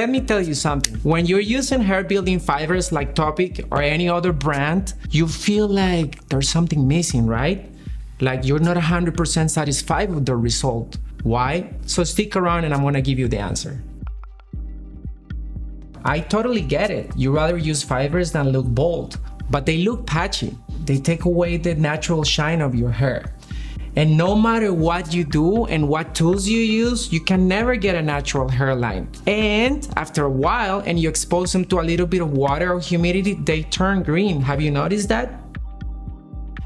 let me tell you something. When you're using hair building fibers like Topic or any other brand, you feel like there's something missing, right? Like you're not 100% satisfied with the result. Why? So stick around and I'm gonna give you the answer. I totally get it. You rather use fibers than look bold, but they look patchy. They take away the natural shine of your hair. And no matter what you do and what tools you use, you can never get a natural hairline. And after a while, and you expose them to a little bit of water or humidity, they turn green. Have you noticed that?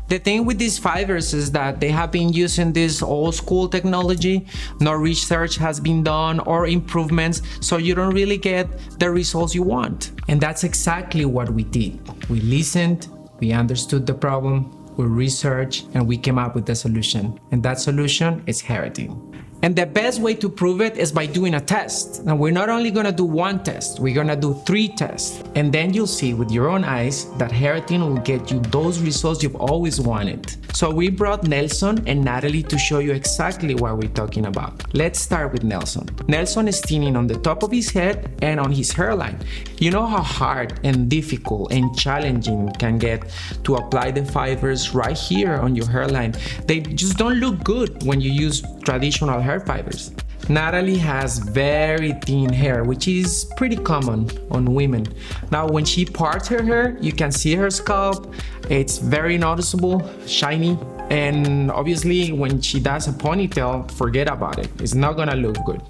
The thing with these fibers is that they have been using this old school technology. No research has been done or improvements, so you don't really get the results you want. And that's exactly what we did. We listened, we understood the problem, we researched, and we came up with a solution. And that solution is Hairatin. And the best way to prove it is by doing a test. And we're not only gonna do one test, we're gonna do 3 tests. And then you'll see with your own eyes that Hairatin will get you those results you've always wanted. So we brought Nelson and Natalie to show you exactly what we're talking about. Let's start with Nelson. Nelson is thinning on the top of his head and on his hairline. You know how hard and difficult and challenging it can get to apply the fibers right here on your hairline. They just don't look good when you use traditional hair fibers. Natalie has very thin hair, which is pretty common on women. Now, when she parts her hair, you can see her scalp. It's very noticeable, shiny, and obviously when she does a ponytail, forget about it. It's not gonna look good.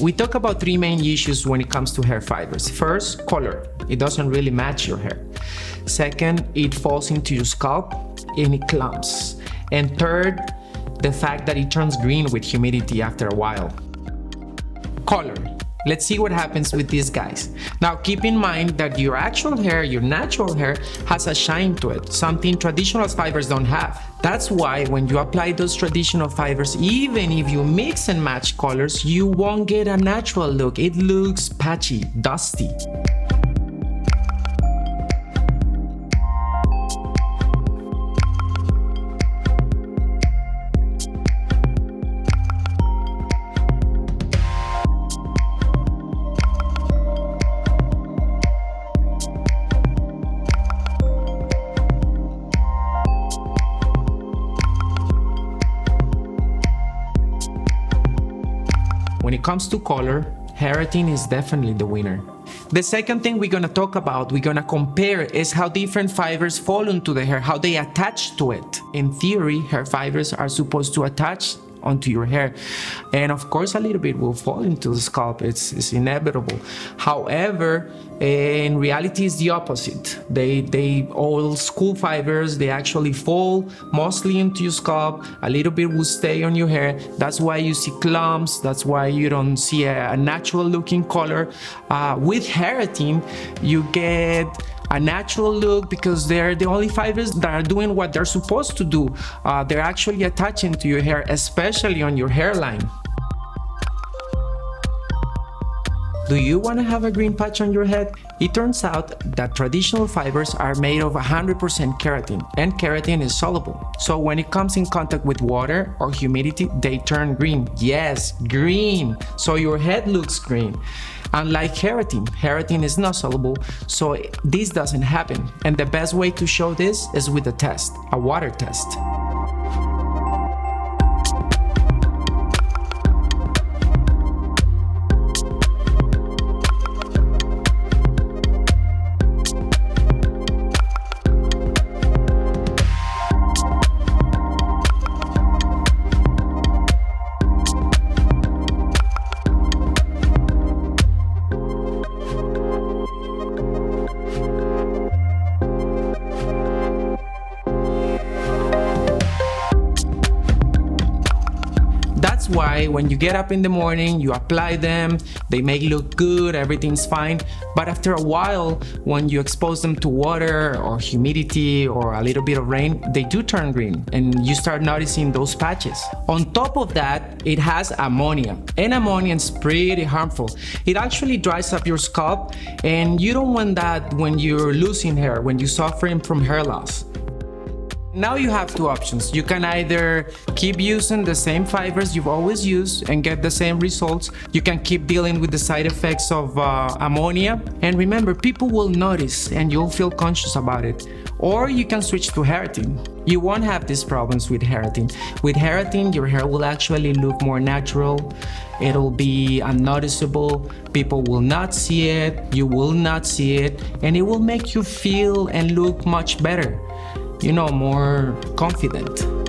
We talk about 3 main issues when it comes to hair fibers. First, color. It doesn't really match your hair. Second, it falls into your scalp and it clumps. And third, the fact that it turns green with humidity after a while. Color. Let's see what happens with these guys. Now keep in mind that your actual hair, your natural hair, has a shine to it, something traditional fibers don't have. That's why when you apply those traditional fibers, even if you mix and match colors, you won't get a natural look. It looks patchy, dusty. When it comes to color, Hairatin is definitely the winner. The second thing we're gonna talk about, we're gonna compare, is how different fibers fall into the hair, how they attach to it. In theory, hair fibers are supposed to attach onto your hair, and of course a little bit will fall into the scalp. It's inevitable. However, in reality it's the opposite. They old school fibers, they actually fall mostly into your scalp. A little bit will stay on your hair. That's why you see clumps. That's why you don't see a natural looking color. With Hairatin, you get a natural look because they're the only fibers that are doing what they're supposed to do. They're actually attaching to your hair, especially on your hairline. Do you want to have a green patch on your head? It turns out that traditional fibers are made of 100% keratin, and keratin is soluble. So when it comes in contact with water or humidity, they turn green. Yes, green! So your head looks green. Unlike Hairatin, Hairatin is not soluble, so this doesn't happen. And the best way to show this is with a test, a water test. That's why when you get up in the morning, you apply them, they may look good, everything's fine. But after a while, when you expose them to water or humidity or a little bit of rain, they do turn green and you start noticing those patches. On top of that, it has ammonia, and ammonia is pretty harmful. It actually dries up your scalp, and you don't want that when you're losing hair, when you're suffering from hair loss. Now you have two options. You can either keep using the same fibers you've always used and get the same results. You can keep dealing with the side effects of ammonia. And remember, people will notice and you'll feel conscious about it. Or you can switch to Hairatin. You won't have these problems with Hairatin. With Hairatin, your hair will actually look more natural. It'll be unnoticeable. People will not see it. You will not see it. And it will make you feel and look much better. You know, more confident.